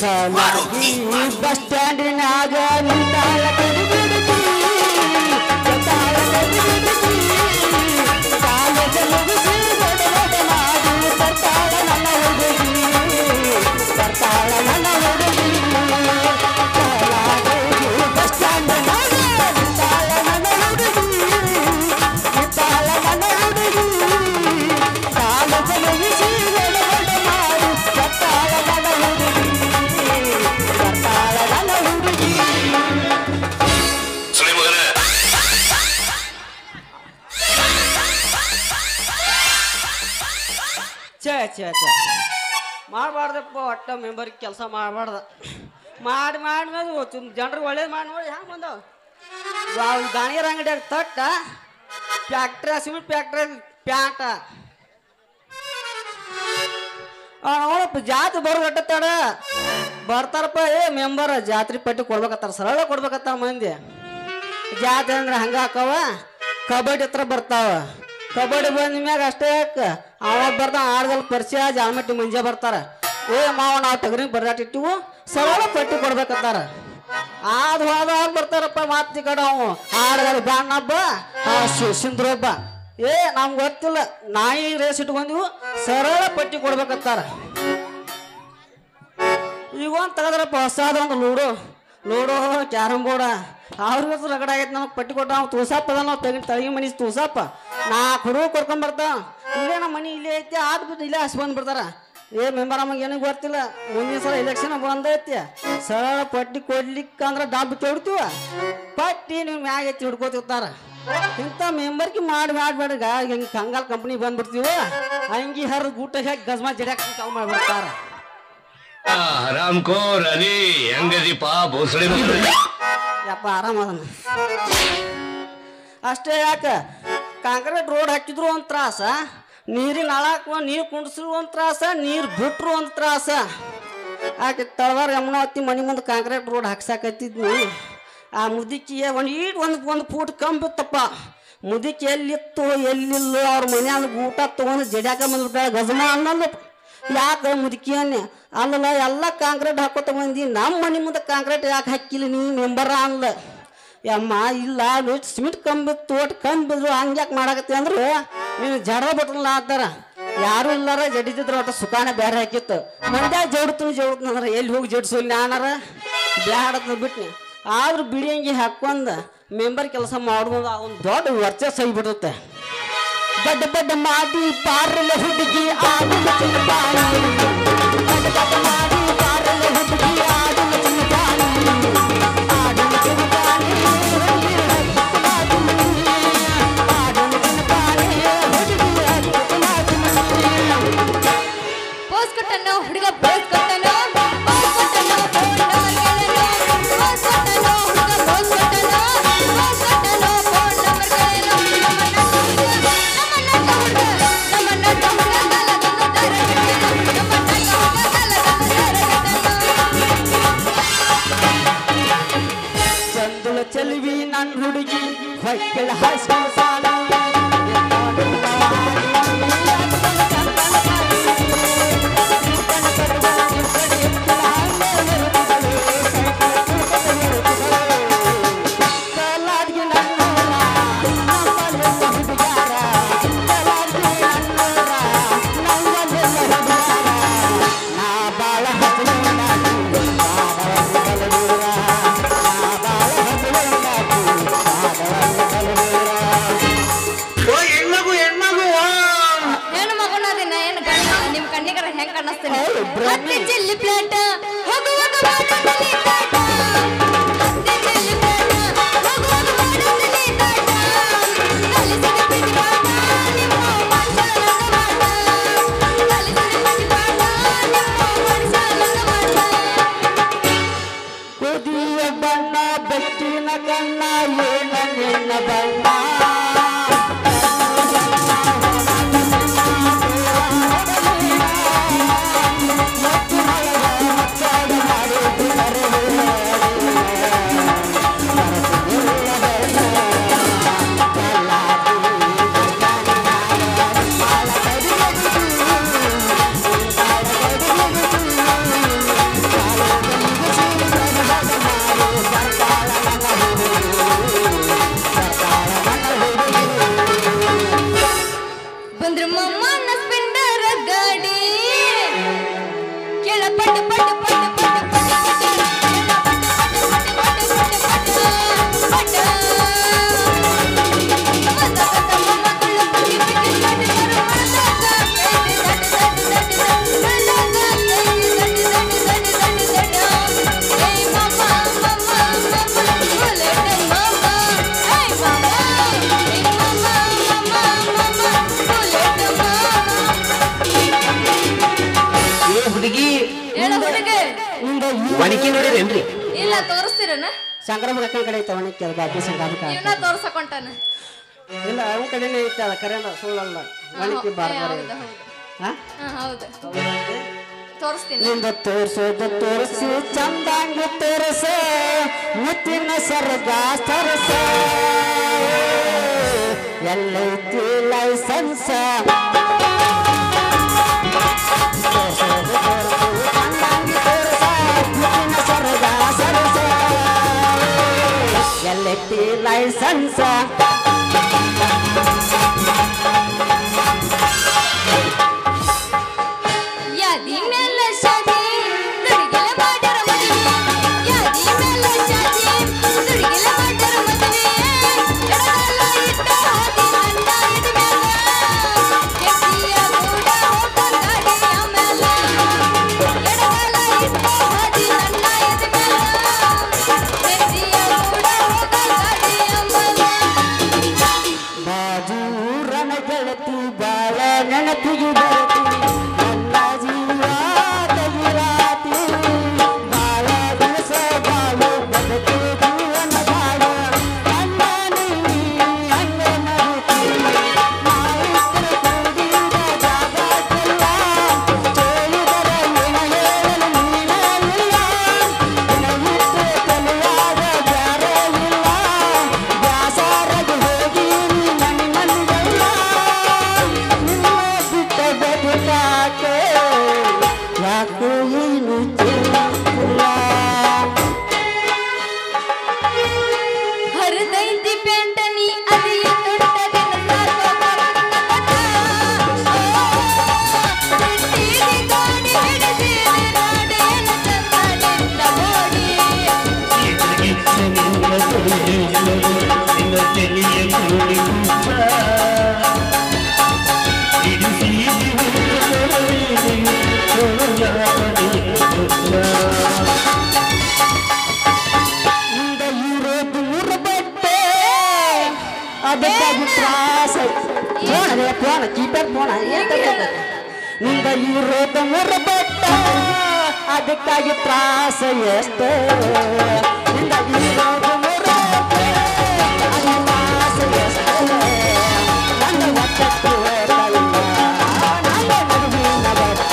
ಸಲಾಗಿ bus ಸ್ಟ್ಯಾಂಡಿನಾಗ ನಿಂತಾಳ ಕಡಿಬಿಡಿಗಿ ಗೊತ್ತಾಳ ಕಡಿಬಿಡಿಗಿ college ಮುಗಿಸಿ ಗಡಬಡ ಮಾಡಿ ಬರ್ತಾಳ ನನ್ನ ಹುಡುಗಿ ಬರ್ತಾಳ ನನ್ನ ಹುಡುಗಿ ಸಲಾಗಿ ಬಸ್ ಸ್ಟ್ಯಾಂಡಿನಾಗ ನಿಂತಾಳ ನನ್ನ ಹುಡುಗಿ ನಿಂತಾಳ ನನ್ನ ಹುಡುಗಿ ಕಾಲೇಜ ಮುಗಿಸಿ ಗಡಬಡ ಮಾಡಿ ಬರ್ತಾಳ ನನ್ನ ಹುಡುಗಿ ಬರ್ತಾಳ ನನ್ನ ಹುಡುಗಿ ಛೇ ಮಾಡಬಾರ್ದಪ್ಪ ಒಟ್ಟ ಮೆಂಬರ್ಗೆ ಕೆಲಸ ಮಾಡಬಾರ್ದ ಮಾಡಿ ಜನರು ಒಳ್ಳೇದು ಮಾಡಿ ನೋಡಿ ಹ್ಯಾಂಗೆ ಬಂದವು ದಾಣಿಯರ ಅಂಗಡಿಯಾಗ ತಟ್ಟ ಫ್ಯಾಕ್ಟ್ರಿ ಸಿಮೆಂಟ್ ಫ್ಯಾಕ್ಟ್ರಿ ಪ್ಯಾಂಟ ನೋಡಪ್ಪ ಜಾತ್ರೆ ಬರೋದು ಅಟ್ಟತ್ತಾಡ ಬರ್ತಾರಪ್ಪ ಮೆಂಬರ್ ಜಾತ್ರೆ ಪಟ್ಟಿ ಕೊಡ್ಬೇಕತ್ತಾರ ಸರಳ ಕೊಡ್ಬೇಕತ್ತಾರ ಮಂದಿ ಜಾತ್ರೆ ಅಂದ್ರೆ ಹಂಗೆ ಹಾಕವ ಕಬಡ್ಡಿ ಹತ್ರ ಬರ್ತಾವ ಕಬಡ್ಡಿ ಬಂದ ಮ್ಯಾಗ ಅಷ್ಟೇ ಅವಾಗ ಬರ್ತಾವ ಆಡ್ದಲ್ಲಿ ಪರಿಚಯ ಜಾಮಟ್ಟಿ ಮುಂಜೆ ಬರ್ತಾರ ಮಾವ ನಾವು ತಗರಿ ಬರ್ದಾಟಿಟ್ಟಿವು ಸರಳ ಪಟ್ಟಿ ಕೊಡ್ಬೇಕತ್ತಾರ ಆದ ಹೋದಾಗ ಬರ್ತಾರಪ್ಪ ಮಾತಿ ಕಡೆ ಅವು ಆಡ್ದಲ್ಲಿ ಬ್ಯಾಣ್ಣಬ್ಬ ಸಿಂದ್ರೊಬ್ಬ ನಮ್ಗೆ ಗೊತ್ತಿಲ್ಲ ನಾಯಿ ರೇಸ್ ಇಟ್ಕೊಂದಿವು ಸರಳ ಪಟ್ಟಿ ಕೊಡ್ಬೇಕತ್ತಾರ ಈಗ ಒಂದು ತೆಗದ್ರಪ್ಪ ಹೊಸಾದ ಒಂದು ಲೂಡೋ ಕ್ಯಾರಮ್ ಬೋರ್ಡ ಅವ್ರಿಗೂ ರಗಡ ಆಗೈತೆ ನಮಗೆ ಪಟ್ಟಿ ಕೊಟ್ಟ ನಾವು ತೂಸಪ್ಪ ಅದ ನಾವು ತಳಗಿ ಮನಿ ತೂಸಪ್ಪ ಹುಡುಗ ಕರ್ಕೊಂಡ್ಬರ್ತಾವ ಇಲ್ಲೇ ನಮ್ಮ ಮನೆ ಇಲ್ಲೇ ಐತಿ ಆದ್ಬಿಟ್ಟು ಇಲ್ಲೇ ಹಸಿ ಬಂದ್ಬಿಡ್ತಾರ ಮೆಂಬರ್ ನಮಗೆ ಏನೂ ಗೊತ್ತಿಲ್ಲ ಮುಂದಿನ ಸಲ ಎಲೆಕ್ಷನ್ ಬಂದೈತಿ ಸರಳ ಪಟ್ಟಿ ಕೊಡ್ಲಿಕ್ಕಂದ್ರೆ ಡಬ್ಬು ತೊಡ್ತೀವ ಪಟ್ಟಿ ನೀವು ಮ್ಯಾಗ ಎತ್ತಿ ಹಿಡ್ಕೋತಿರ್ತಾರ ಇಂಥ ಮೆಂಬರ್ಗೆ ಮಾಡ್ಬೇಡ್ಗ ಹಿಂಗೆ ಕಂಗಾಲ್ ಕಂಪ್ನಿ ಬಂದ್ಬಿಡ್ತೀವ ಹಂಗಿ ಹರಿದು ಗೂಟ ಹೇಗೆ ಗಜ್ಮಾ ಜಡ್ಯಾಕ ಚಾಲು ಮಾಡ್ಬಿಡ್ತಾರ ಯಪ್ಪ ಆರಾಮದನ ಅಷ್ಟೇ ಯಾಕೆ ಕಾಂಕ್ರೀಟ್ ರೋಡ್ ಹಾಕಿದ್ರು ಒಂದು ತ್ರಾಸ ನೀರಿನ ಹಾಳಾಕ ನೀರು ಕುಂಡಿಸಿದ್ರು ಒಂದು ತ್ರಾಸ ನೀರು ಬಿಟ್ರು ಒಂದು ತ್ರಾಸ ಆಕೆ ತಳವಾರ ಯಮುನಾವತಿ ಮನೆ ಮುಂದೆ ಕಾಂಕ್ರೀಟ್ ರೋಡ್ ಹಾಕ್ಸಾಕತ್ತಿದ್ನಿ ಆ ಮುದುಕಿ ಒಂದು ಫೂಟ್ ಕಂಬಿತ್ತಪ್ಪ ಮುದುಕಿ ಎಲ್ಲಿತ್ತು ಎಲ್ಲಿಲ್ಲ ಅವ್ರ ಮನ್ಯಾಗ ಊಟ ತೊಗೊಂಡು ಜಡ್ಯಾಕ ಬಂದ್ಬಿಟ್ಟ ಗಜಮ ಅನ್ನೋದು ಯಾಕೆ ಮುದುಕಿಯನ್ನೇ ಅಲ್ಲಲ್ಲ ಎಲ್ಲ ಕಾಂಕ್ರೀಟ್ ಹಾಕೋತ ಬಂದಿ ನಮ್ಮ ಮನೆ ಮುಂದೆ ಕಾಂಕ್ರೀಟ್ ಯಾಕೆ ಹಾಕಿಲ್ಲ ನೀವು ಮೆಂಬರ ಅನ್ಲ ಯಮ್ಮ ಇಲ್ಲ ಸಿಮೆಂಟ್ ಕಂಬಿತ್ತು ಒಟ್ಟು ಕಂಬಿದ್ರು ಹಂಗ್ಯಾಕೆ ಮಾಡಾಕತ್ತಿ ಅಂದ್ರೆ ನೀನು ಜಡ ಬಿಟ್ರಲ್ಲ ಅಂತಾರ ಯಾರು ಇಲ್ಲಾರ ಜಡಿದಿದ್ರು ಒಟ್ಟು ಸುಖಾನ ಬೇರೆ ಹಾಕಿತ್ತು ಮಂದ್ಯಾಗ ಜೋಡ್ತೀನಿ ಅಂದ್ರೆ ಎಲ್ಲಿ ಹೋಗಿ ಜಡಿಸೋಲ್ಲ ನಾನಾರ ಬ್ಯಾಡತ್ ಬಿಟ್ನಿ ಆದ್ರೂ ಬಿಡಿಯಂಗಿ ಹಾಕೊಂಡ ಮೆಂಬರ್ ಕೆಲಸ ಮಾಡ್ಬೋದು ಒಂದು ದೊಡ್ಡ ವರ್ಚಸ್ ಆಗಿಬಿಡುತ್ತೆ ಗಡ್ಡ ಮಾಡಿ ಪಾರಲ್ಲ ಹುಡುಗಿ ಆಡು ಮಾಡಿ ಪಾರಲ್ಲ ಹುಡುಗಿ ಆಡು ಪೋಸ್ ಕೊಟ್ಟನು ಹುಡುಗ ಪೋಸ್ ಕೊಟ್ಟನು ಚಂದ್ರಮಮ್ಮನ ಸ್ಪೆಂಡರ ಗಾಡಿ ಕೆಳ ಪಟ್ ಪಟ್ ಪಟ್ ಪಟ್ ಒಣಕಿ ನೋಡಿರೇನ್ರಿ? ಇಲ್ಲ ತೋರಿಸ್ತೀರನ? ಶಂಕರಮ್ಮ ಅಕ್ಕನ ಕಡೆ ಐತೆ ಒಣಕಿ ಅದು ಬಾಕಿ ಸಂಗಾದಕ ಇವನ ತೋರ್ಸಕೊಂಟಾನ. ಇಲ್ಲ ಅವನ ಕಡೆನೇ ಐತೆ ಅದ ಕರೆನ ಸುಳ್ಳಲ್ಲ ಒಣಕಿ ಬಾರ್ಬಾರ ಹಾ ಹೌದು ತೋರಿಸ್ತೀನಿ. ನಿಂದ ತೋರ್ಸೋದು ತೋರಿಸಿ ಚಂದಾಂಗಿ ತೋರಿಸ ಮುತ್ತಿನ ಸರ್ಗ ಸರಸ ಎಲ್ಲೈತಿ ಲೈಸೆನ್ಸ್ ಎಲ್ಲೈತಿ ಲೈಸೆನ್ಸ್ ಯಾದಿ ಮೇಲೆ ಶಾದಿ ದುಡಿಗೆಲೆ ಮಾಡ್ಯಾರ ಮದುವೆ ಯಾದಿ ಮೇಲೆ ಶಾದಿ ದುಡಿಗೆಲೆ ಮಾಡ್ಯಾರ ಮದುವೆ ಎಡಗಲ್ಲ ಇಟ್ಟ ಹಾದಿ ನನ್ನ ಎದೆ ಮೇಲೆ ಕೆಸಿಯ ಕೂಡ ಹೋಗ ಗಾಡಿಯ ಮೇಲೆ ಎಡಗಲ್ಲ ಇಟ್ಟ ಹಾದಿ ನನ್ನ ಎದೆ ಮೇಲೆ ಕೆಸಿಯ ಕೂಡ ಹೋಗ ಗಾಡಿಯ ಮೇಲೆ ಬಾಜೂರನ ಗೆಳತಿ ಬಾಳ ನೆನಪಿಗೆ ಬರತಿ ನನ್ನ ಜೀವ ತಗಿರಾತಿ ಬಾಳ ದಿವಸ ಬಾಳು ಬದುಕು ಜೀವನ ಬಾಳ ನನ್ನ ನೀ ಹಂಗ ನಗುತ್ತಿ ನಾವಿಬ್ಬರು ಕೂಡಿದ ಜಾಗಕ್ಕೆಲ್ಲ ಕೇಳಿದರೆ ಏನ ಹೇಳಲು ನೀನೇ ಇಲ್ಲ ನಿನಗಿಟ್ಟು ತಲೆಯಾಗ ಬ್ಯಾರೆ ಇಲ್ಲ ಬ್ಯಾಸಾರಗೆ ಹೋಗಿ ನೀ ಮನಿಗೆಲ್ಲ ನಿನ್ನ ಬಿಟ್ಟ ಬದುಕಾಕೆ ಯಾಕೋ ಏನು ತಿಳಿಯಿಲ್ಲ ಹರಿದೈತಿ ಪೆಂಟನಿ ಅದಿಯ ತೊಟ್ಟದಿನ ಸಾಕೋ ಬರನ್ನ ಬಿಟ್ಟಿದಿ ಗಾಡಿ ಹಿಡಿದಿರಿ ರಾಡೇನ ಚಂದನಿಂದ ಓಡಿ ನಿಂದ ಇರೋ ದೂರ ಬಟ್ಟೆ ಅದಕ್ಕಾಗಿ ತ್ರಾಸ ಫೋನ್ ಕೀಪ್ಯಾಡ್ ಫೋನ್ ನಿಂದ ಇರೋ ದೂರ ಬಟ್ಟೆ ಅದಕ್ಕಾಗಿ ತ್ರಾಸ ಎಷ್ಟು ನಿಂದ ಇರೋ ದೂರ ಬಟ್ಟೆ ಅದು ತ್ರಾಸ ಎಷ್ಟು ನನ್ನ ಒಟ್ಟಕ್ಕೆ ಹೋಗಲ್ಲ ನನ್ನ ನಡುವಿನ ಬಟ್ಟ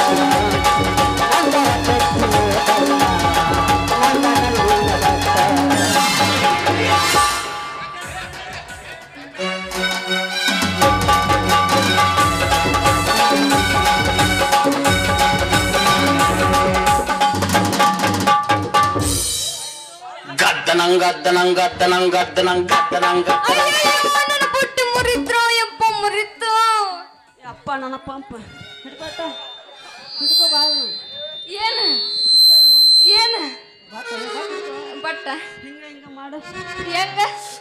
ನನ್ನ ಒಟ್ಟಕ್ಕೆ ಹೋಗಲ್ಲ ನನ್ನ ನಡುವಿನ ಬಟ್ಟ ಗದ್ದನಂಗ ಅಯ್ಯಯ್ಯೋ ನನ್ನ ಬುಟ್ಟಿ ಮುರಿದ್ರು ಯಪ್ಪ ಮುರಿತು ಅಪ್ಪ ನನ್ನ ಪಂಪ ಹಿಡ್ಕೊಟ ಹಿಡ್ಕೋ ಬಾಳ ಏನು ಏನು ಬಟ್ಟ ಹಿಂಗ ಮಾಡು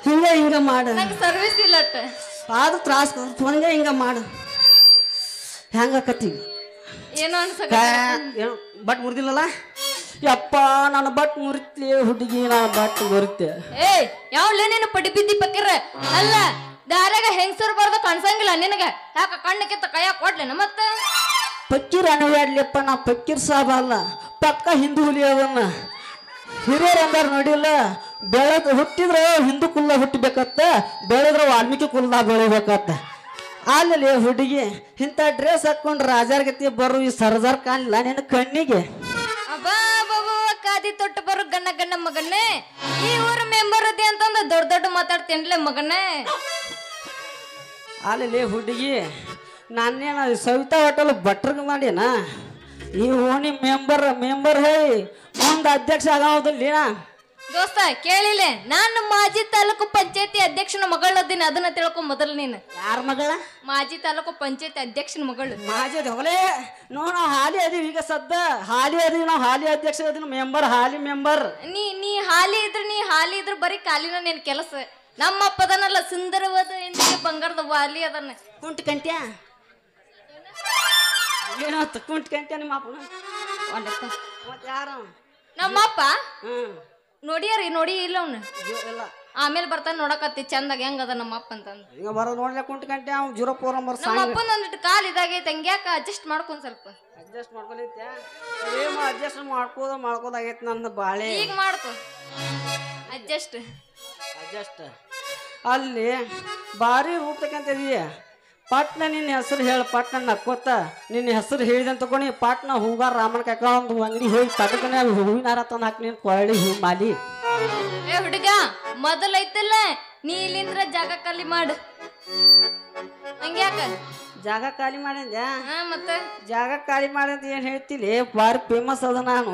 ಹೆಂಗ ಹಿಂಗ ಮಾಡು ನಂಗೆ ಸರ್ವಿಸ್ ಇಲ್ಲಟ್ಟ ಆದ್ರೂ ತ್ರಾಸ ಹಿಂಗ ಮಾಡು ಹೆಂಗ ಕತ್ತಿ ಏನೋ ಅನ್ಸಕ ಏನು ಬಟ್ ಮುರಿದಿಲ್ಲಲ್ಲ ಯಪ್ಪ ನನ್ನ ಬಟ್ ಮುರಿತಿ ಹುಡುಗಿ ನಾನು ಬಟ್ ಮುರಿತೆ ಏಯ್ ಯಾವ್ಲೇ ನೀನು ಪಡಿ ಬಿದ್ದಿ ಪಕ್ಕಿರ ಅಲ್ಲ ದಾರ್ಯಾಗ ಹೆಂಗಸರು ಬರ್ದ ಕಾಣ್ಸಂಗಿಲ್ಲ ನಿನಗ ಯಾಕ ಕಣ್ಣಕ್ಕಿತ್ತ ಕೈಯ ಕೊಡ್ಲೇನ ಮತ್ತ ಪಕ್ಕೀರ್ ಅಣವ್ಯಾಡ್ಲಿಪ್ಪ ನಾ ಪಕ್ಕೀರ್ ಸಾಬ ಅಲ್ಲ ಪಕ್ಕ ಹಿಂದೂ ಹುಲಿ ಅದನ್ನ ಹಿರಿಯರು ಅಂದಾರ ನೋಡಿಲ್ಲ ಬೆಳೆದ ಹುಟ್ಟಿದ್ರೆ ಹಿಂದೂ ಕುಲ್ಲ ಹುಟ್ಟಬೇಕತ್ತ ಬೆಳೆದ್ರೆ ವಾಲ್ಮೀಕಿ ಕುಲ್ದಾಗ ಬೆಳಿಬೇಕತ್ತ ಅಲ್ಲಿ ಹುಡುಗಿ ಇಂಥ ಡ್ರೆಸ್ ಹಾಕೊಂಡು ರಾಜಾರ್ ಗತಿ ಬರು ಈ ಸರ್ದಾರ್ ಕಾಣಿಲ್ಲ ನಿನ್ನ ಕಣ್ಣಿಗೆ ಅಬ್ಬಾ ಬಾಬು ಕಾದಿ ತೊಟ್ಟು ಬರು ಗಣ್ಣ ಗಣ್ಣ ಮಗನ್ನೇ ಈ ಊರ ಮೆಂಬರ್ ಅದಿ ಅಂತಂದ ದೊಡ್ಡ ದೊಡ್ಡ ಮಾತಾಡ್ತೇನ್ಲೆ ಮಗನೇ ಅಲ್ಲಿ ಹುಡುಗಿ ನಾನೇನ ಸವಿತಾ ಹೋಟೆಲ್ ಭಟ್ರಿಗೆ ಮಾಡ್ಯಾನ ಈ ಓಣಿ ಮೆಂಬರ್ ಹೇ ಮುಂದೆ ಅಧ್ಯಕ್ಷ ಆಗೋದಿಲ್ಲ ದೋಸ್ತ ಕೇಳಿಲ್ಲ, ನಾನು ಮಾಜಿ ತಾಲೂಕು ಪಂಚಾಯತಿ ಅಧ್ಯಕ್ಷನ ಮಗಳದಿನ, ಅದನ್ನ ತಿಳ್ಕೊ ಮೊದಲು ನೀನು. ಯಾರ ಮಗಳ? ಮಾಜಿ ತಾಲೂಕು ಪಂಚಾಯತಿ ಅಧ್ಯಕ್ಷನ ಮಗಳು. ಮಾಜಿ ಹೊಗಲೇ ನಾವು ಹಾಲಿ ಅದೀವಿ ಈಗ ಸದ್ದ ಹಾಲಿ ಅದೀವಿ ನಾವು, ಹಾಲಿ ಅಧ್ಯಕ್ಷ ಅದೀವಿ, ಮೆಂಬರ್ ಹಾಲಿ ಮೆಂಬರ್. ನೀ ಹಾಲಿ ಇದ್ರ ಬರೀ ಕಾಲಿನ ನಿನ್ ಕೆಲಸ. ನಮ್ಮ ಅಪ್ಪದನಲ್ಲ ಸುಂದರವಾದ ಹೆಂಡತಿ ಬಂಗಾರದ ವಾಲಿ ಅದನ್ನ. ಕುಂಟ್ ಕಂಟ್ಯಾ ಏನಾಯ್ತು? ಕುಂಟ್ ಕಂಟ್ಯಾ ನಿಮ್ಮ ಅಪ್ಪನ? ಒಂದಪ್ಪ ಮತ್ತೆ ಯಾರು? ನಮ್ಮಪ್ಪ ಹ್ಮ್ ನೋಡಿ ಇಲ್ಲ ಅವ್ನು. ಇಲ್ಲ ಆಮೇಲೆ ಬರ್ತಾನೆ ನೋಡಕತ್ತಿ ಚಂದಾಗ ಹೆಂಗದ ನಮ್ಮ ಅಪ್ಪ ಅಂತಂದು. ಈಗ ಬರೋದು ನೋಡ್ಲಿಕ್ಕೆ ಕುಂಟ್ ಕಂಟ್ಯಾ ಅವ್ನು 04 ನಂಬರ್ ನಮ್ಮ ಅಪ್ಪನ ಒಂದಿಟ್ಟು ಕಾಲ್ ಇದಾಗೈತೆ, ಹಂಗ್ಯಾಕ ಅಡ್ಜಸ್ಟ್ ಮಾಡ್ಕೊಂಡ್ ಸ್ವಲ್ಪ. ಅಡ್ಜಸ್ಟ್ ಮಾಡ್ಕೊಲಿತ್ಯಾ? ಏಮ ಅಡ್ಜಸ್ಟ್ ಮಾಡ್ಕೋದಾಗೈತಿ ನಂದು ಬಾಳೆ. ಈಗ ಮಾಡ್ಕೊ ಅಡ್ಜಸ್ಟ್. ಅಲ್ಲಿ ಭಾರಿ ರೂಪತಕ್ಕಂತಿದೀಯ. ಪಾಟ್ನ ನಿನ್ನ ಹೆಸರು ಹೇಳ, ಪಾಟ್ನ ನಕ್ಕೋತ ನಿನ್ನ ಹೆಸರು ಹೇಳಿದಂತ ತಗೊಂಡು ಪಾಟ್ನ ಹೂಗಾರ ರಾಮನ ಕಾಕ ಒಂದು ಅಂಗಡಿ ಹೋಗಿ ತಟಕನೆ ಹೂವಿನ ಹಾರ ತಂದು ಹಾಕಿ ನೀನು ಕೊಳ್ಳಿ ಹೂ ಮಾಲಿ. ಏ ಹುಡುಗ, ಮೊದಲೈತಲ್ಲ ನೀ ಇಲ್ಲಿಂದ್ರ ಜಾಗ ಖಾಲಿ ಮಾಡು. ಹಂಗ್ಯಾಕ ಜಾಗ ಖಾಲಿ ಮಾಡಿದ್ಯಾ? ಮತ್ತೆ ಜಾಗ ಖಾಲಿ ಮಾಡಿದ ಏನ್ ಹೇಳ್ತಿಲಿ? ಭಾರಿ ಫೇಮಸ್ ಅದ ನಾನು.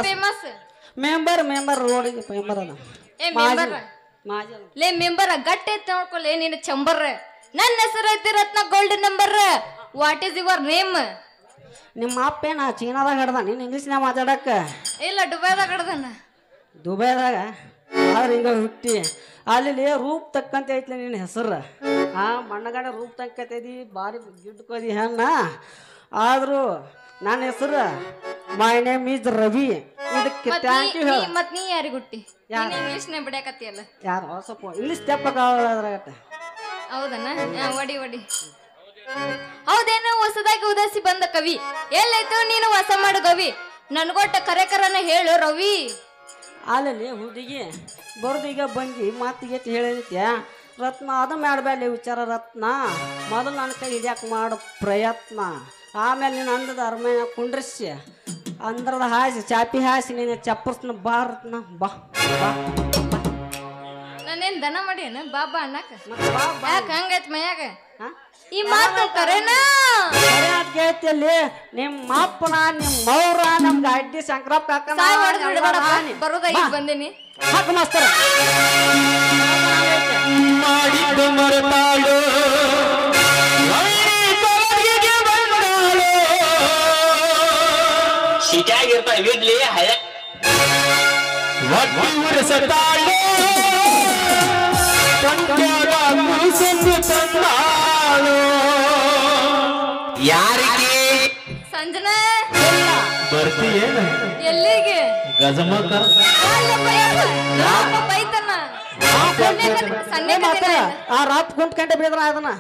ಫೇಮಸ್ ಮೆಂಬರ್ ರೋಡಿಗೆ ಮೆಂಬರ್ ಅದ. ಏ ಮೆಂಬರ್ ಮಾಜಿ ಲೇ ಮೆಂಬರ್ ಗಟ್ಟಿ ಐತಿ ನೋಡ್ಕೊಲ್ಲ. ನೀನು ಚಂಬರ್. ನನ್ನ ಹೆಸರು ಐತಿ Ratna gold number. What is your name? ನಿಮ್ಮ ಅಪ್ಪ ಏನ ಚೀನಾದಾಗ ಹಿಡ್ದ ನೀನು ಇಂಗ್ಲೀಷ್ನಾಗ ಮಾತಾಡಕ್ಕ? ಇಲ್ಲ ದುಬೈದಾಗ ಹಿಡ್ದನ. ದುಬೈದಾಗ ಆದ್ರೆ ಹಿಂಗ ಹುಟ್ಟಿ ಅಲ್ಲಿ ರೂಪ್ ತಕ್ಕಂತ ಐತ್ಲಿ ನಿನ್ನ ಹೆಸರು. ಮಣ್ಣಗಡೆ ರೂಪ್ ತಕ್ಕಂತೈತಿ, ಭಾರಿ ಗಿಡ್ಕೋದಿ ಹೆಣ್ಣ. ಆದ್ರೂ ನನ್ನ ಹೆಸರು ಮೈ ನೇಮ್ ಈಸ್ ರವಿ. ಇದಕ್ಕೆ ಥ್ಯಾಂಕ್ ಯು ಹೇಳ. ಮತ್ ನೀ ಯಾರಿಗೆ ಹುಟ್ಟಿ? ಇಂಗ್ಲೀಷ್ನೇ ಬಿಡಕತ್ತಿಯಲ್ಲ. ಯಾರು ಸ್ವಲ್ಪ ಇಂಗ್ಲೀಷ್ ತೆಪ್ಪದ್ರಾಗತ್ತ. ಹೌದನ? ಒಡಿ ಹೌದೇನು? ಹೊಸದಾಗಿ ಉದಾಸಿ ಬಂದ ಕವಿ ಎಲ್ಲೈತು ನೀನು ಹೊಸ ಮಾಡು ಗವಿ. ನನ್ಗೊಟ್ಟ ಕರೆಕರನ ಹೇಳು ರವಿ. ಅಲ್ಲಿ ಹುಡುಗಿ ಬರೋದು ಈಗ ಬಂದು ಮಾತಿಗೆ ಹೇಳಿದ್ಯಾ? ರತ್ನ ಅದು ಮಾಡಬೇಡ ವಿಚಾರ ರತ್ನ. ಮೊದಲು ನನ್ನ ಕೈ ಹಿಡಿಯಕ್ಕೆ ಮಾಡೋ ಪ್ರಯತ್ನ, ಆಮೇಲೆ ನೀನು ಅಂದದ ಅರಮನೆ ಕುಂಡ್ರಿಸಿ ಅಂದ್ರದ ಹಾಸಿ ಚಾಪಿ ಹಾಸಿ ನೀನು ಚಪ್ಪರ್ಸ್ನ ಬಾ ರತ್ನ ಬಾ. ನಾನೇನ್ ದನ ಮಾಡೇನ ಬಾಬಾ ಅನ್ನಕ? ಯಾಕ ಹಂಗೈತ್ ಮನ್ಯಾಗ ಈ ಮಾತು ಕರೆನಾ? ಕೇಳ್ತಿಯಲ್ಲಿ ನಿಮ್ಮ ಅಪ್ಪನ ನಿಮ್ಮ ಮೌರ ನಮ್ಗೆ ಅಡ್ಡಿ ಶಂಕರಪ್ಪ ಕಾಕ ಬರೋದ ಈಗ ಬಂದೇನಿ. ಹಾಕ ಮಾಸ್ತರ ಮಾಡಿದ್ದು ಮರೆತಾಳು ಸಿಟಿಯಾಗಿರ್ತಾವ ಇಡ್ಲಿ ಹಯ ಒಟ್ಟಿ ಉರಿಸತಾಳು ಯಾರಿಗೆ ಸಂಜನಾ ಬರ್ತೀಯೇನ? ಎಲ್ಲಿಗೆ? ಗಜಮಕ ಬೈತನ ಆ ರಾತ್ ಕುಂಟ್ ಗಂಟೆ ಬೇದ್ರ ಅದನ್ನ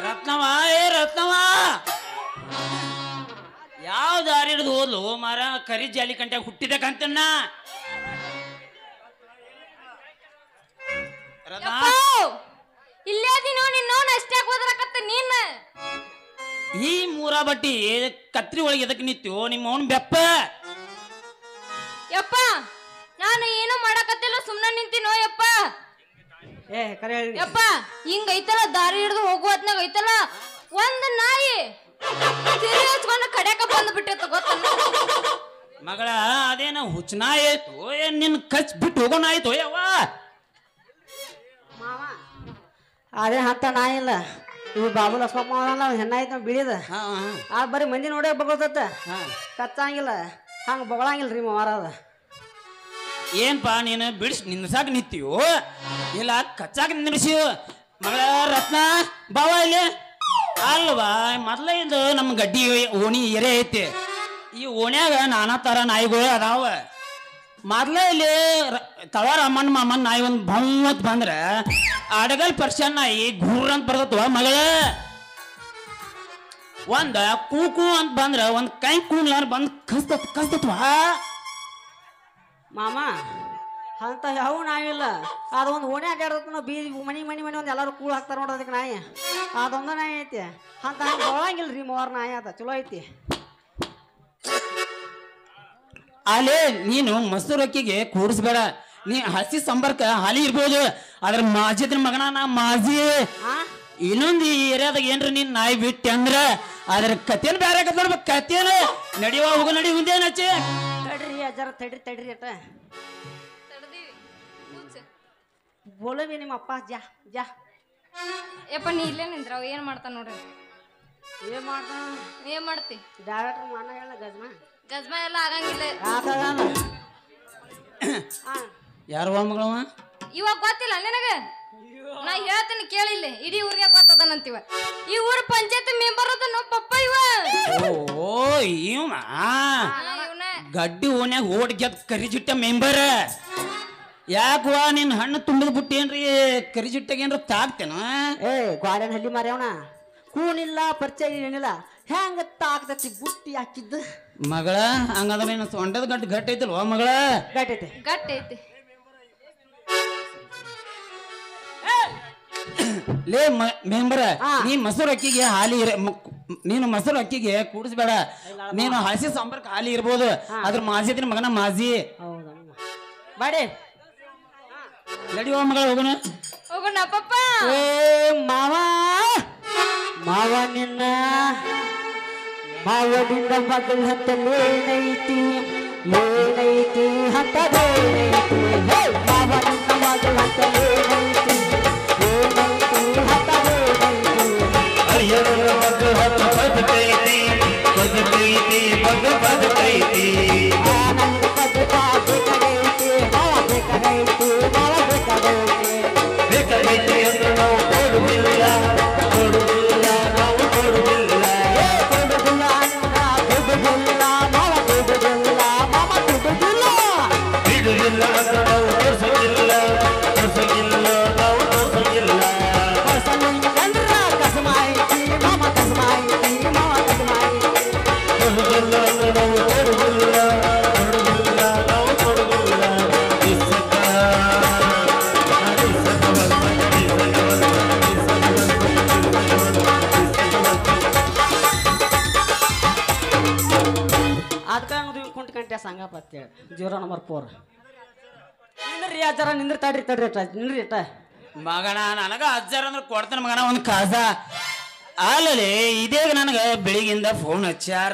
ರತ್ನವ ಏ ರತ್ನವ ಯಾವ ದಾರಿ ಹಿಡಿದು ಹೋದ್ಲು ಮಾರ ಕರಿ ಜಾಲಿ ಕಂಟ್ಯಾಗ ಹುಟ್ಟಿದಕ್ಕಂತನ್ನ ಇಲ್ಲೇ ದಿನೋ ನಿನ್ನೋನ್ ಅಷ್ಟೇ ಹೋದ್ರಕತ್ತ ನೀನ್ ಈ ಮೂರ ಬಟ್ಟಿ ಕತ್ರಿ ಒಳಗೆ ಎದಕ್ ನಿತ್ಯೋ ನಿಮ್ಮ ಅವನ್ ಬೆಪ್ಪ ಯಪ್ಪ ನಾನು ಏನು ಮಾಡಕತ್ತಿಲ್ಲ ಸುಮ್ನ ನಿಂತಿನೋ ಯಪ್ಪ ಏ ಕರೆ ಹೇಳಿ ಯಪ್ಪ ಹಿಂಗ ಐತಲ್ಲ ದಾರಿ ಹಿಡಿದು ಹೋಗುವತ್ನಾಗ ಐತಲ್ಲ ಒಂದ್ ನಾಯಿ ತಿರಿ ಹಚ್ಕೊಂಡು ಕಡ್ಯಾಕ ಬಂದ್ ಬಿಟ್ಟೈತ ಗೊತ್ತಲ್ಲ ಮಗಳ ಅದೇನ ಹುಚ್ಚನ ಆಯ್ತು ಏನ್ ನಿನ್ ಕಚ್ ಬಿಟ್ಟು ಹೋಗೋಣ ಆಯ್ತು ಯವ್ವ ಮಾವ ಅದೇ ಹತ್ತ ನಾಯಿ ಇಲ್ಲ ಇವು ಬಾಬು ಲಕ್ಷ್ಮಪ್ಪ ಅವನಲ್ಲ ಹೆಣ್ಣಾಯ್ತು ಬಿಳಿದ ಆ ಬರೀ ಮಂದಿ ನೋಡೇ ಬಗೊಳ್ತತ್ತ ಕಚ್ಚಂಗಿಲ್ಲ ಹಂಗ ಬೊಗಳಂಗಿಲ್ಲ ರೀ ಮಾವಾರದ ಏನ್ಪ ನೀನು ಬಿಡಿಸ್ ನಿಂದ್ಸಾಕ ನಿಂತೀಯೋ ಇಲ್ಲ ಕಚ್ಚಾಕ ನಿಂದಿಸಿ ಮಗಳ ರತ್ನ ಬಾವ ಇಲ್ಲಿ ಅಲ್ವಾ ಮೊದ್ಲ ಇದು ನಮ್ಮ ಗಡ್ಡಿ ಓಣಿ ಎರೆ ಐತಿ ಈ ಓಣ್ಯಾಗ ನಾನಾ ತರ ನಾಯಿಗಳು ಅದಾವ ಮೊದ್ಲ ಇಲ್ಲಿ ತವಾರ ಅಮ್ಮನ ಮಾಮನ್ ನಾಯಿ ಒಂದು ಭಂವತ್ ಬಂದ್ರ ಅಡಗಲ್ ಪರ್ಸನ್ ನಾಯಿ ಘೂರ್ ಅಂತ ಬರ್ತತ್ವ ಮಗಳ ಒಂದ ಕೂಕು ಅಂತ ಬಂದ್ರ ಒಂದ್ ಕೈ ಕೂನ್ಲಾರ ಬಂದ್ ಕಸ್ತತ್ವ ಮಾಮ ಅಂತ ಯಾವ ನಾಯಿ ಇಲ್ಲ ಅದೊಂದು ಓಣಿ ಅಡ್ಡಾಡ್ದತ್ತ ನಾವು ಬೀದಿ ಮನಿ ಒಂದು ಎಲ್ಲರೂ ಕೂಳು ಹಾಕ್ತಾರ ನೋಡ್ರಿ ಅದಕ್ಕೆ ನಾಯಿ ಅದೊಂದು ನಾಯಿ ಐತಿ ಅಂತ ಹಂಗೆ ಬೊಳಂಗಿಲ್ಲ ರೀ ಮೂವರು ನಾಯಿ ಅದ ಚಲೋ ಐತಿ ಅಲ್ಲೇ ನೀನು ಮೊಸರು ಅಕ್ಕಿಗೆ ಕೂಡಿಸ್ಬೇಡ ನೀ ಹಸಿ ಸಂಬರ್ಕ ಹಾಲಿ ಇರ್ಬೋದು ಅದ್ರ ಮಾಜಿದ್ರ ಮಗನ ನಾ ಮಾಜಿ ಇನ್ನೊಂದು ಈ ಏರಿಯಾದಾಗ ಏನ್ರಿ ನೀನ್ ನಾಯಿ ಬಿಟ್ಟಿ ಅಂದ್ರ ಅದ್ರ ಕಥೆನ ಬೇರೆ ನೋಡ್ಬೇಕು ಕಥೆನ ನಡಿಯುವ ಹೋಗೋ ನಡಿ ಮುಂದೇನ ಹಚ್ಚಿ ತಡ್ರಿ ಅಜ್ಜಾರ ತಡ್ರಿ ಅಟ ಬೋಲವಿ ನಿಮ್ಮ ಅಪ್ಪ ಜಾ ಯಪ್ಪ ನೀ ಇಲ್ಲೇ ನಿಂದ್ರ ಅವ ಏನ್ ಮಾಡ್ತಾನ ನೋಡ್ರಿ ಏನ್ ಮಾಡ್ತಾನ ಏನ್ ಮಾಡ್ತಿ ಡೈರೆಕ್ಟರ್ ಮನ ಹೇಳ ಗಜ್ಮಾ ಗಜ್ಮಾ ಎಲ್ಲ ಆಗಂಗಿಲ್ಲ ಯಾರು ಮಗಳವ ಇವಾಗ ಗೊತ್ತಿಲ್ಲ ನಿನಗ ನಾ ಹೇಳ್ತೀನಿ ಕೇಳಿಲ್ಲ ಇಡೀ ಊರಿಗೆ ಗೊತ್ತದನಂತೀವ ಈ ಊರ್ ಪಂಚಾಯತ್ ಮೆಂಬರ್ ಅದನ್ನ ಪಪ್ಪ ಇವ ಓ ಇವ ಗಡ್ಡಿ ಓಣ್ಯಾಗ ಓಡ್ ಗೆದ್ ಕರಿಜಿಟ್ಟ ಮೆಂಬರ್ ಯಾಕವಾ ನಿನ್ ಹಣ್ಣು ತುಂಬಿದ ಬಿಟ್ಟು ಏನ್ರಿ ಕರಿಜಿಟ್ಟಾಗ ಏನ್ರ ತಾಕ್ತೇನ ಏ ಗ್ವಾಡನ್ ಹಳ್ಳಿ ಮಾರ್ಯವನ ಕೂನಿಲ್ಲ ಪರಿಚಯ ಏನಿಲ್ಲ ಹೆಂಗ ತಾಕ್ತತಿ ಬುಟ್ಟಿ ಹಾಕಿದ್ದು ಮಗಳ ಹಂಗಂದ್ರ ನೀನು ಸೊಂಟದ ಗಂಟು ಗಟ್ಟ ಐತಲ್ವ ಮಗಳ ಗಟ್ಟೈತೆ ಗಟ್ಟೈತಿ ಲೇ ಮೆಂಬರ ನೀ ಮೊಸರು ಅಕ್ಕಿಗೆ ಹಾಲಿ ನೀನು ಮೊಸರು ಅಕ್ಕಿಗೆ ಕೂಡಿಸ್ಬೇಡ ನೀನು ಹಸಿ ಸಂಪರ್ಕ ಹಾಲಿ ಇರ್ಬೋದು ಅದ್ರ ಮಾಜಿದ್ರ ಮಗನ ಮಾಜಿ ಹೌದಾ ಬಾಡಿ ನಡಿಯುವ ಮಗಳ ಹೋಗೋಣ ಹೋಗೋಣ ಪಪ್ಪ ಏ ಮಾವ ಮಾವ ನಿನ್ನ ಮಾವನಿಂದ ಮಗಳ ಹತ್ತಲೇನೈತಿ ಏನೈತಿ ಹತ್ತದೇನೈತಿ ಮಾವನಿಂದ ಮಗಳ ಹತ್ತಲೇನೈತಿ ಏನೈತಿ ಹತ್ತದೇನೈತಿ ಆನಂದ ಪದಕ ಬೇಕಾಗೈತಿ ಮಾವ ಬೇಕಾಗೈತಿ ಮಾವ ಬೇಕಾಗೈತಿ ಸಂಗಪತ್ತೇಳಿ 0 ನಂಬರ್ 4 ನಿಂದ್ರಿ ಅಜ್ಜಾರ ನಿಂದ್ರಿ ತಡ್ರಿ ನಿಂದ್ರಿ ಅಟ ಮಗನ ನನಗ ಅಜ್ಜಾರ ಅಂದ್ರೆ ಕೊಡ್ತಾನ ಮಗನ ಒಂದು ಕಾಸ ಅಲ್ಲೇ ಇದೇಗ ನನಗ ಬೆಳಿಗಿಂದ ಫೋನ್ ಹಚ್ಚಾರ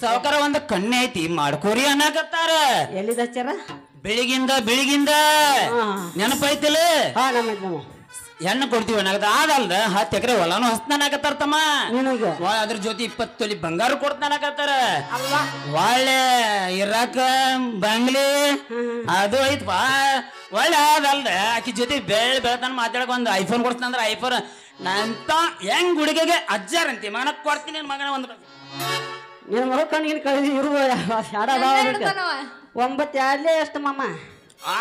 ಸಾವುಕಾರ ಒಂದು ಕಣ್ಣೆ ಐತಿ ಮಾಡ್ಕೋರಿ ಅನ್ನಕತ್ತಾರ ಎಲ್ಲಿದ ಹಚ್ಚಾರ ಬೆಳಿಗಿಂದ ನೆನಪೈತಿಲ್ಲ ನಮ್ಮ ಹೆಣ್ಣು ಕೊಡ್ತೀವಿ ಅನ್ನಕತ್ತ ಅದಲ್ದ 10 ಎಕರೆ ಹೊಲಾನು ಹಸ್ತಾನಕತ್ತಾರ ತಮ್ಮ ಅದ್ರ ಜೊತೆ 20 ತೊಲಿ ಬಂಗಾರ ಕೊಡ್ತಾನಕತ್ತಾರ ಒಳ್ಳೆ ಇರಾಕ ಬಂಗ್ಲಿ ಅದು ಐತ್ಪಾ ಒಳ್ಳೆ ಅದಲ್ದ ಆಕಿ ಜೊತೆ ಬೆಳ್ತಾನ ಮಾತಾಡಕ್ ಒಂದು ಐಫೋನ್ ಕೊಡ್ತಾನಂದ್ರ ಐಫೋನ್ ನಂತ ಹೆಂಗ್ ಹುಡುಗಿಗೆ ಅಜ್ಜಾರಂತಿ ಮಗನ ಕೊಡ್ತೀನಿ ಮಗನ ಒಂದು ನಿನ್ನ ಮಗ ಕಣ್ಣಿನ ಕಳಿಸಿ ಇರುವ ಹಿಡ್ತಾನವ. 9 ಯಾರ್ಲೇ ಎಷ್ಟು ಮಾಮ ಆ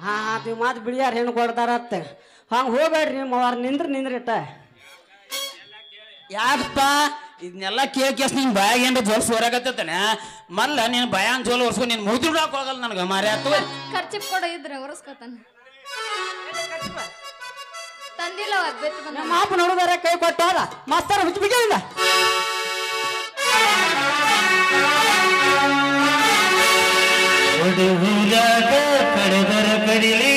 ಹಾ ನೀವು ಮಾತು ಬಿಳಿಯಾರ ಹೆಣ್ಣು ಕೊಡ್ತಾರತ್ತ ಹಂಗೆ ಹೋಗ್ಬೇಡ್ರಿ ನಿಮ್ಮ ಅವ್ರ ನಿಂದ್ರಿ ಇಟ್ಟ ಯಾಕಪ್ಪ ಇದನ್ನೆಲ್ಲ ಕೇಸ್ ನಿನ್ ಬಾಯಾಗ ಏನ್ರ ಜೋಲ್ ಸೋರಾಗತ್ತಾನೆ ಮಲ್ಲ ನೀನ್ ಭಯಾನ್ ಜೋಲ್ ಒರ್ಸ್ಕೊ ನೀನ್ ಮುಗಿದ್ರಾಕ್ ಹೋಗಲ್ಲ ನನಗ ಮಾರಿ ಆತು ಖರ್ಚಿಪ್ ಕೊಡ ಇದ್ರೆ ಒರೆಸ್ಕೊತಾನ ತಂದಿಲ್ಲ ಬೆಟ್ಟು ಬಂದ ನಮ್ಮ ಮಾಪ ನೋಡಿದಾರೆ ಕೈ ಕೊಟ್ಟಾದ ಮಾಸ್ತರ ಬಿಟ್ಟು ಬಿಟ್ಟಿಲ್ಲ ಒಡುಗುಲಾಗ ಕಳೆದರ ಕಡಿಲಿ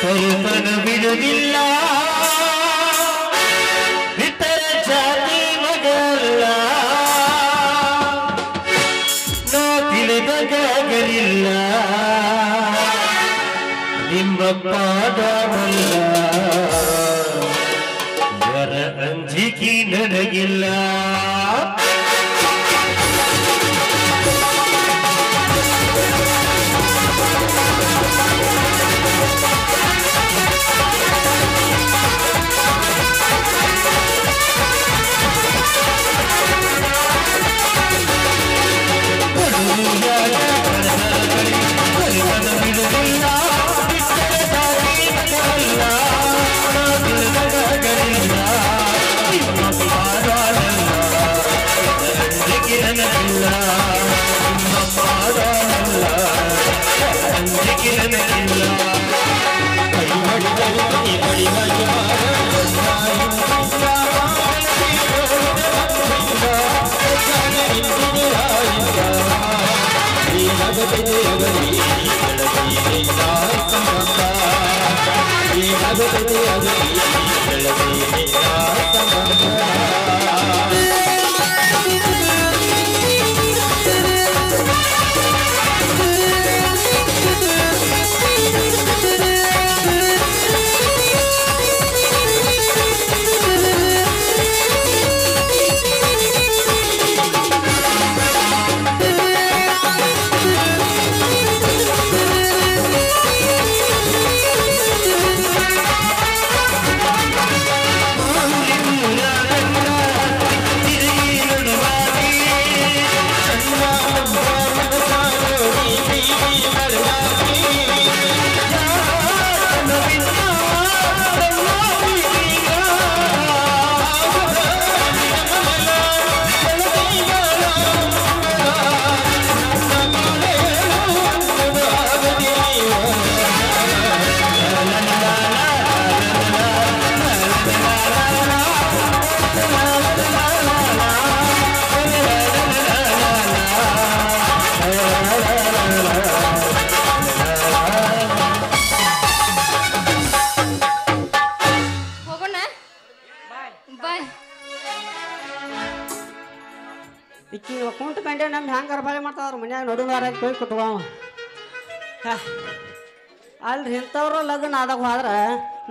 ಕರುತನು ಬಿಡುವುದಿಲ್ಲ ಇತರ ಜಾತಿ ಮಗಲ್ಲ ನಾ ತಿಳಿದಗಾಗಲಿಲ್ಲ ನಿಮ್ಮ ಪಾದವಲ್ಲ ಜರ ಅಂಜಿಕೆ ನನಗಿಲ್ಲ ಇಕ್ಕಿ ಕುಂಟು ಕಂಡೆ ನಮ್ಮ ಹ್ಯಾಂಗಾರ ಬಾಳೆ ಮಾಡ್ತಾವ್ರ ಮನ್ಯಾಗ ನಡುವಾರ ಕೈ ಕೊಟ್ಟವ ಅಲ್ರಿ ಇಂಥವ್ರ ಲಗ್ನ ಆದಾಗ ಹೋದ್ರೆ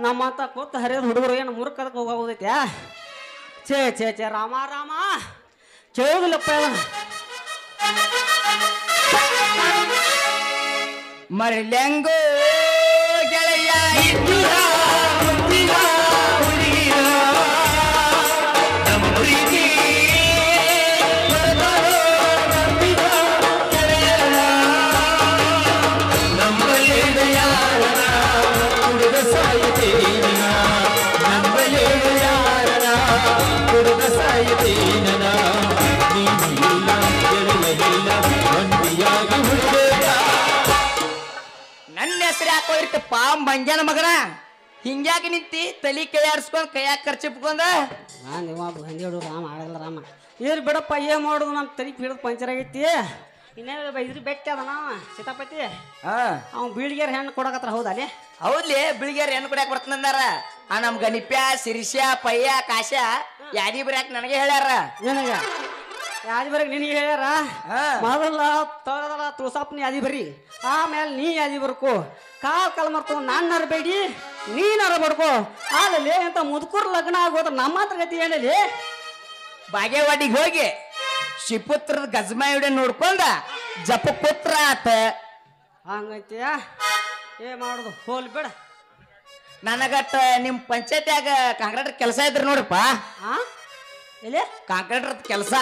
ನಮ್ಮಂತ ಕೂತು ಹರಿಯೋದು ಹುಡುಗರು ಏನು ಮುರುಕದಕ್ಕೆ ಹೋಗೋದೈತ್ಯಾ ಛೇ ರಾಮ ರಾಮ ಕೇಳುದಿಲ್ಲಪ್ಪ ಮರಲ್ಯಂಗೋ ಗೆಳೆಯ ನನ್ನ ಹೆಸರು ಯಾಕೋ ಇರ್ತಪ್ಪ ಮಂಗ್ಯಾನ ಮಗನ ಹಿಂಗ್ಯಾಕೆ ನಿಂತಿ ತಲಿ ಕೈಯಾಡ್ಸ್ಕೊಂಡ್ ಕೈಯಾಗ ಖರ್ಚಿಪ್ಕೊಂಡ ನೀವು ಬಂದೇಳು ರಾಮ ಆಡಲ್ಲ ರಾಮ ಏನ್ ಬಿಡಪ್ಪ ಏನ್ ಮಾಡೋದು ನಮ್ಮ ತಲೆ ಹಿಡಿದು ಪಂಚರ್ ಆಗೈತಿ ಇನ್ನೇನು ಇದ್ರಿ ಬೆಟ್ಟ ಅದ ನಾವು ಸೀತಾಪತಿ ಅವ್ನು ಬೀಳಿಗೆರ್ ಹೆಣ್ಣು ಕೊಡಕತ್ರ ಹೌದಲ್ಲಿ ಹೌದ್ಲಿ ಬಿಳಿಗ್ಯಾರ ಹೆಣ್ಣು ಕುಡಿಯಾಕ ಬರ್ತಂದಾರ ಆ ನಮ್ ಗಣಿಪ್ಯ ಶಿರಿಷ್ಯ ಪಯ್ಯ ಕಾಶ ಯಾದಿ ಬರ್ಯಾಕ ನನಗೆ ಹೇಳ್ಯಾರ ನಿನಗ ಯಾದಿ ಬರಕ್ ನಿನಗೆ ಹೇಳ್ಯಾರ ಮೊದಲ ತಗದಲ್ಲ ತುಳಸಾಪ್ನಿ ಯಾದಿ ಬರ್ರಿ ಆಮೇಲೆ ನೀ ಯಾದಿ ಬರ್ಕು ಕಾಲ್ ಮರ್ತು ನಾನ್ನರ ಬೇಡಿ ನೀನರ ಬಡ್ಕೋ ಆದಲ್ಲಿ ಅಂತ ಮುದುಕೂರ್ ಲಗ್ನ ಆಗೋದ್ರ ನಮ್ಮ ಹತ್ರ ಗತಿ ಹೇಳಲಿ ಬಾಗೇವಾಡಿಗೆ ಹೋಗಿ ಶಿಪುತ್ರದ ಗಜಮಾಯುಡ ನೋಡ್ಕೊಂಡ ಜಪ ಪುತ್ರ ಆತ ಹಂಗೈತಿಯ ಏ ಮಾಡುದು ಹೋಲ್ ಬೇಡ ನನಗಟ್ಟ ನಿಮ್ ಪಂಚಾಯತ್ಯಾಗ ಕಾಂಕ್ರೀಟರ್ ಕೆಲಸ ಇದ್ರಿ ನೋಡ್ರಪ್ಪ. ಹಾ ಎಲ್ಲಿ ಕಾಂಕ್ರೀಟರ್ ಕೆಲಸ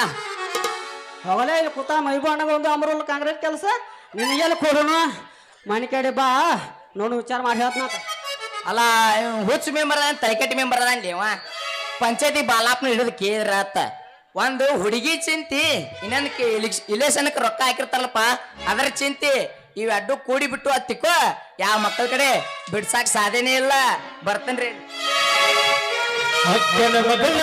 ಹೋಗಲೇ ಇಲ್ಲಿ ಕೂತ ಮೈಬಣ್ಣಗ ಒಂದು ಅಮರುಲ್ ಕಾಂಗ್ರೆಸ್ ಕೆಲಸ ನಿನಗೆಲ್ಲ ಕೊಡೋನು ಮನೆ ಕಡೆ ಬಾ ನೋಡು ವಿಚಾರ ಮಾಡಿ ಹೇಳ್ತಾನ. ಅಲ್ಲ ಹುಚ್ಚ ಮೆಂಬರ್ ಅದ ತಲೆಕಟ್ಟಿ ಮೆಂಬರ್ ಅದ ಅವ ಪಂಚಾಯತಿ ಬಾಲಾಪ್ನ ಹಿಡಿದು ಕೇಳಿದ್ರತ್ತ. ಒಂದು ಹುಡುಗಿ ಚಿಂತಿ, ಇನ್ನೊಂದು ಇಲೆಕ್ಷನ್ಕ್ಕೆ ರೊಕ್ಕ ಹಾಕಿರ್ತಾರಲ್ಲಪ್ಪ ಅದರ ಚಿಂತಿ. ಇವೆರಡು ಕೂಡಿ ಬಿಟ್ಟು ಹತ್ತಿಕೋ ಯಾವ ಮಕ್ಕಳ ಕಡೆ ಬಿಡ್ಸಾಕ್ ಸಾಧ್ಯನೇ ಇಲ್ಲ. ಬರ್ತೇನ್ರಿ. ಅಕ್ಕನ ಮಗಳ